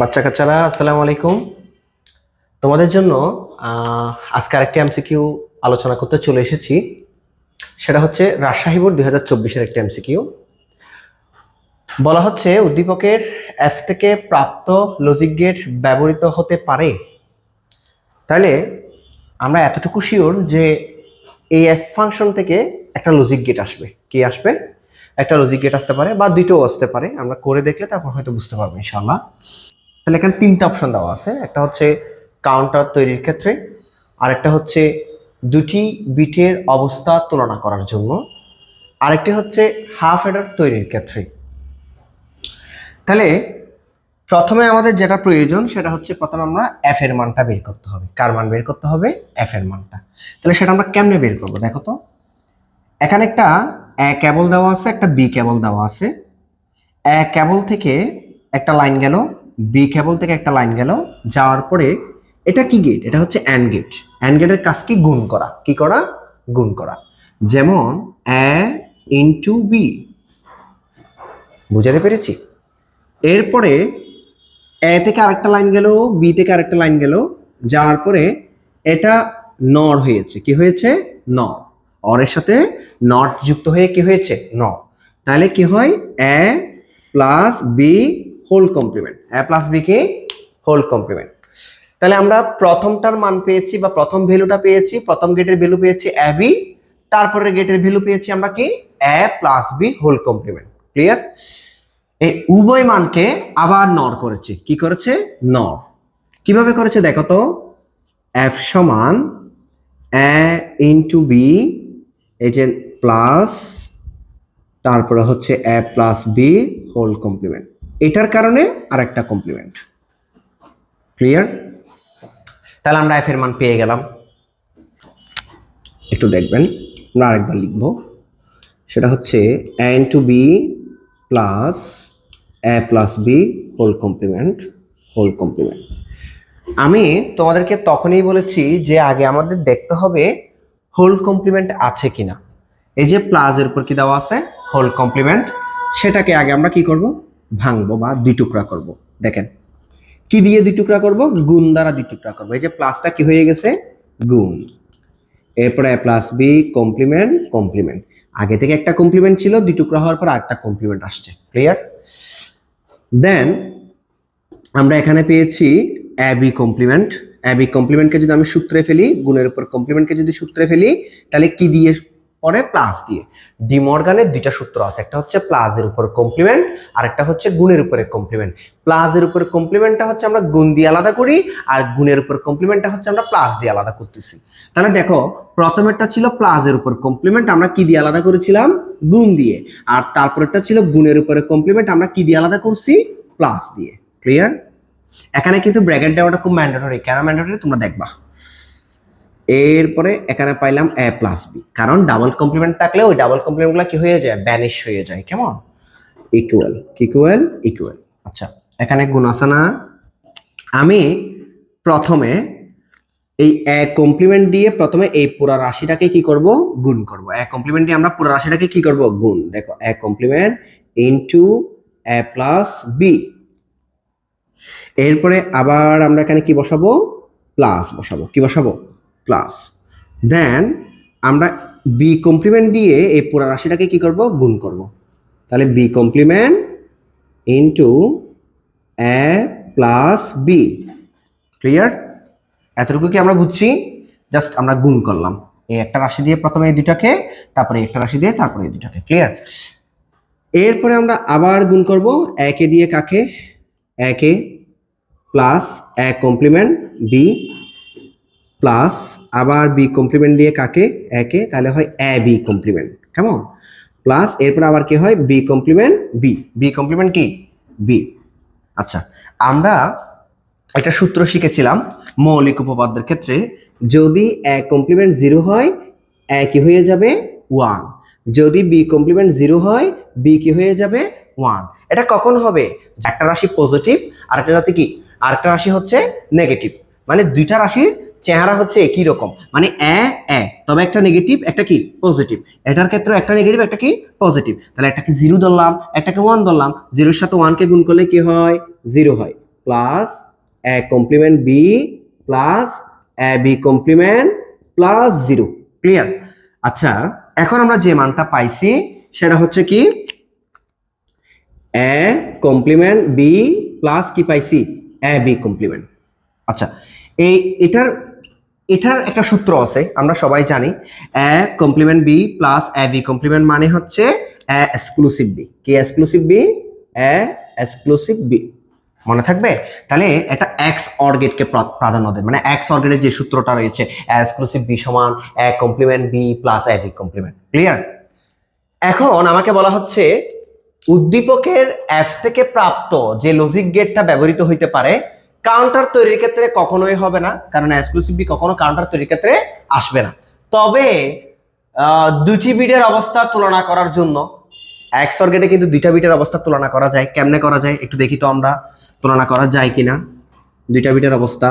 বাচ্চা কাচ্চারা আসসালামু আলাইকুম। তোমাদের জন্য আজকে আরেকটি এমসিকিউ আলোচনা করতে চলে এসেছি। সেটা হচ্ছে রাজশাহী বোর্ড 2024-এর একটি এমসিকিউ। বলা হচ্ছে উদ্দীপকের এফ থেকে প্রাপ্ত লজিক গেট ব্যবহৃত হতে পারে। তাহলে আমরা এতটুকু শিওর যে এই এফ ফাংশন থেকে একটা লজিক গেট আসবে। কি আসবে? একটা লজিক গেট আসতে পারে বা দুটোও আসতে পারে। আমরা করে দেখলে তারপর হয়তো বুঝতে পারবো ইনশাআল্লাহ। তাহলে এখানে তিনটা অপশন দেওয়া আছে। একটা হচ্ছে কাউন্টার তৈরির ক্ষেত্রে, আরেকটা হচ্ছে দুটি বিটের অবস্থা তুলনা করার জন্য, আরেকটি হচ্ছে হাফ অ্যাডার তৈরির ক্ষেত্রে। তাহলে প্রথমে আমাদের যেটা প্রয়োজন সেটা হচ্ছে প্রথমে আমরা এফ এর মানটা বের করতে হবে। কার মান বের করতে হবে? এফ এর মানটা। তাহলে সেটা আমরা কেমনে বের করবো দেখো তো। এখানে একটা এ কেবল দেওয়া আছে, একটা বি কেবল দেওয়া আছে। এ কেবল থেকে একটা লাইন গেল, বি কেবল থেকে একটা লাইন গেল, যাওয়ার পরে এটা কি গেট? এটা হচ্ছে অ্যান্ড গেট। অ্যান্ড গেটের কাজ কি? গুণ করা। কি করা? গুণ করা। যেমন এ ইন্টু বি। বুঝাতে পেরেছি? এরপরে এ থেকে আরেকটা লাইন গেল, বি থেকে আরেকটা লাইন গেল, যাওয়ার পরে এটা নর হয়েছে। কি হয়েছে? নর। অরের সাথে নট যুক্ত হয়ে কি হয়েছে? নর। তাহলে কি হয়? A plus B whole complement. A plus B কি? Whole complement. তাহলে আমরা প্রথমটার মান পেয়েছি বা প্রথম ভ্যালুটা পেয়েছি, প্রথম গেটের ভ্যালু পেয়েছি এ বি, তারপরে গেটের ভ্যালু পেয়েছি আমরা কি? A plus B whole complement. Clear? এই উভয় মানকে আবার নর করেছে। কি করেছে? নর। কিভাবে করেছে দেখো তো। এফ সমান এ ইন্টু বি, এই যে প্লাস, তারপরে হচ্ছে এ প্লাস বি হোল কমপ্লিমেন্ট। এটার কারণে আরেকটা কমপ্লিমেন্ট। ক্লিয়ার? তাহলে আমরা এফ এর মান পেয়ে গেলাম। একটু দেখবেন, আমরা আরেকবার লিখবো। সেটা হচ্ছে A into B plus A plus B whole complement. Whole complement. আমি তোমাদেরকে তখনই বলেছি যে আগে আমাদের দেখতে হবে হোল কমপ্লিমেন্ট আছে কিনা। এই যে প্লাসের উপর কি দেওয়া আছে? Whole complement. সেটাকে আগে আমরা কি করব? ভাঙবো বা দুই টুকরা করব। দেখেন কি দিয়ে দুই টুকরা করব? গুণ দ্বারা দুই টুকরা করব। এই যে প্লাসটা কি হয়ে গেছে? গুণ। এরপরে এ প্লাস বি কমপ্লিমেন্ট কমপ্লিমেন্ট। আগে থেকে একটা কমপ্লিমেন্ট ছিল, দুই টুকরা হওয়ার পর আরেকটা কমপ্লিমেন্ট আসছে। ক্লিয়ার? দেন আমরা এখানে পেয়েছি এ বি কমপ্লিমেন্ট। এ বি কমপ্লিমেন্টকে যদি আমি সূত্রে ফেলি, গুণের উপর কমপ্লিমেন্টকে যদি সূত্রে ফেলি, তাহলে কি দিয়ে পরে? প্লাস দিয়ে। ডি মর্গানের দুইটা সূত্র আছে, একটা হচ্ছে প্লাসের উপর কমপ্লিমেন্ট আর একটা হচ্ছে গুণের উপরে কমপ্লিমেন্ট। প্লাসের উপর কমপ্লিমেন্টটা হচ্ছে আমরা গুণ দিয়ে আলাদা করি, আর গুণের উপর কমপ্লিমেন্টটা হচ্ছে আমরা প্লাস দিয়ে আলাদা করতেছি। তাহলে দেখো প্রথমেরটা ছিল প্লাসের উপর কমপ্লিমেন্ট, আমরা কি দিয়ে আলাদা করেছিলাম? গুণ দিয়ে। আর তারপরেরটা ছিল গুণের উপরে কমপ্লিমেন্ট, আমরা কি দিয়ে আলাদা করছি? প্লাস দিয়ে। ক্লিয়ার? এখানে কিন্তু ব্র্যাকেট দেওয়াটা খুব ম্যান্ডেটরি। কেন ম্যান্ডেটরি তোমরা দেখবা। এরপরে এখানে পাইলাম এ প্লাস বি, কারণ ডাবল কমপ্লিমেন্ট থাকলে ওই ডাবল কমপ্লিমেন্টগুলো কি হয়ে যায়? ব্যানিশ হয়ে যায়। কেমন? Equal equal equal. আচ্ছা, এখানে গুণ আছে না? আমি প্রথমে এই এ কমপ্লিমেন্ট দিয়ে প্রথমে এই পুরো রাশিটাকে কি করব? গুণ করব। এ কমপ্লিমেন্ট দিয়ে আমরা পুরো রাশিটাকে কি করব? গুণ। দেখো A complement into A plus B. এরপরে আবার আমরা এখানে কি বসাবো? প্লাস বসাবো। কি বসাবো? প্লাস। দেন আমরা বি কমপ্লিমেন্ট দিয়ে এই পুরো রাশিটাকে কি করব? গুণ করব। তাহলে B complement into A plus B. Clear? এতটুকু কি আমরা বুঝছি? জাস্ট আমরা গুণ করলাম এই একটা রাশি দিয়ে প্রথমে এই দুটাকে, তারপরে একটা রাশি দিয়ে, তারপরে এই দুটাকে। ক্লিয়ার? এরপরে আমরা আবার গুণ করব একে দিয়ে কাকে? একে plus A complement B plus আবার বি কমপ্লিমেন্ট দিয়ে কাকে? একে। তাহলে হয় এ বি কমপ্লিমেন্ট। কেমন? প্লাস এরপর আবার কি হয়? B complement B. B complement কি? বি। আচ্ছা, আমরা একটা সূত্র শিখেছিলাম মৌলিক উপপাদ্যের ক্ষেত্রে। যদি এ কমপ্লিমেন্ট 0 হয়, এ কি হয়ে যাবে? 1। যদি বি কমপ্লিমেন্ট 0 হয়, বি কি হয়ে যাবে? 1। এটা কখন হবে? একটা রাশি পজিটিভ আর একটা রাশি কি? আরেকটা রাশি হচ্ছে নেগেটিভ। মানে দুইটা রাশির চেহারা হচ্ছে একই রকম, মানে এ তবে একটা নেগেটিভ একটা কি? পজিটিভ। এটার ক্ষেত্রে একটা নেগেটিভ একটা কি? পজিটিভ। তাহলে একটাকে 0 ধরলাম, একটাকে 1 ধরলাম। 0 এর সাথে 1 কে গুণ করলে কি হয়? 0 হয়। Plus A complement B plus A B complement plus 0। Clear? আচ্ছা, এখন আমরা যে মানটা পাইছি সেটা হচ্ছে কি এ কমপ্লিমেন্ট বি প্লাস কি পাইছি এ বি কমপ্লিমেন্ট। আচ্ছা, এটার এটার একটা সূত্র আছে, আমরা সবাই জানি A complement B plus A B complement মানে হচ্ছে এ এক্সক্লুসিভ বি। কি exclusive B? A exclusive B. মনে থাকবে? তাহলে এটা এক্স অর গেটকে প্রাধান্য দেয়, মানে এক্স অর গেটের যে সূত্রটা রয়েছে এ এক্সক্লুসিভ বি সমান A complement B plus A B complement. Clear? এখন আমাকে বলা হচ্ছে উদ্দীপকের এফ থেকে প্রাপ্ত যে লজিক গেটটা ব্যবহৃত হইতে পারে কাউন্টার তৈরির ক্ষেত্রে কখনোই হবে না, কারণ এক্সক্লুসিভ বি কখনো কাউন্টার তৈরির ক্ষেত্রে আসবে না। তবে দুটি বিটের অবস্থা তুলনা করার জন্য এক্স অর গেটে কিন্তু দুইটা বিটের অবস্থা তুলনা করা যায়। কেমনে করা যায় একটু দেখি তো আমরা, তুলনা করা যায় কিনা দুইটা বিটের অবস্থা।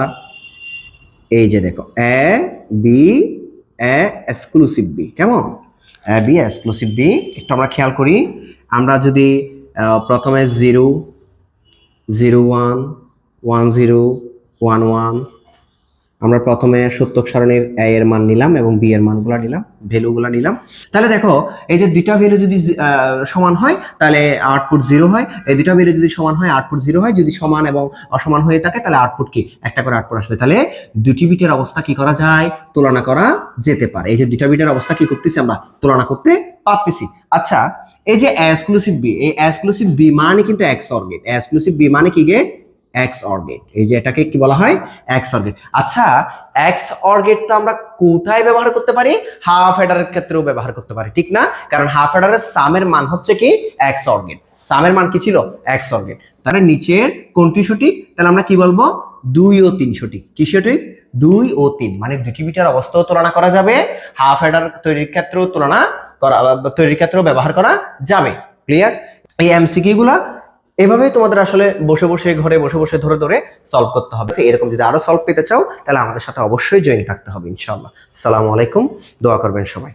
এই যে দেখো A B A exclusive B, কেমন এ বি এক্সক্লুসিভ বি, একটু আমরা খেয়াল করি। আমরা যদি প্রথমে 0 0 1 1 0 1 1 আমরা প্রথমে সত্যক সারণীর এ এর মান নিলাম এবং বি এর মানগুলো নিলাম, ভ্যালুগুলো নিলাম। তাহলে দেখো এই যে দুইটা ভ্যালু যদি সমান হয় তাহলে আউটপুট 0 হয়, এই দুইটা ভ্যালু যদি সমান হয় আউটপুট 0 হয়, যদি সমান এবং অসমান হয়ে থাকে তাহলে আউটপুট কি একটা করে আউটপুট আসবে। তাহলে দুটি বিটের অবস্থা কি করা যায়? তুলনা করা যেতে পারে। এই যে দুইটা বিটের অবস্থা কি করতেছি আমরা? তুলনা করতে পারতেছি। আচ্ছা, এই যে এক্সক্লুসিভ বি, এই এক্সক্লুসিভ বি মানে কিন্তু XOR gate. Exclusive B মানে কি গেট? X or gate. এই যে এটাকে কি বলা হয়? XOR gate. আচ্ছা, এক্স অর গেট তো আমরা কোথায় ব্যবহার করতে পারি? হাফ অ্যাডারের ক্ষেত্রেও ব্যবহার করতে পারি, ঠিক না? কারণ হাফ অ্যাডারের সামের মান হচ্ছে কি এক্স অর গেট। সামের মান কি ছিল? XOR gate. তাহলে নিচের কোনটি সঠিক? তাহলে আমরা কি বলবো? 2 ও 3 সঠিক। কি সঠিক? 2 ও 3, মানে দুটি বিটের অবস্থাও তুলনা করা যাবে, হাফ অ্যাডার তৈরির ক্ষেত্রেও তুলনা করা, তৈরির ক্ষেত্রেও ব্যবহার করা যাবে। ক্লিয়ার? এই এমসিকিউ গুলা এভাবেই তোমাদের আসলে বসে বসে ঘরে বসে বসে ধরে ধরে সলভ করতে হবে। এরকম যদি আরো সলভ পেতে চাও তাহলে আমাদের সাথে অবশ্যই জয়েন থাকতে হবে ইনশাআল্লাহ। আসসালামু আলাইকুম, দোয়া করবেন সবাই।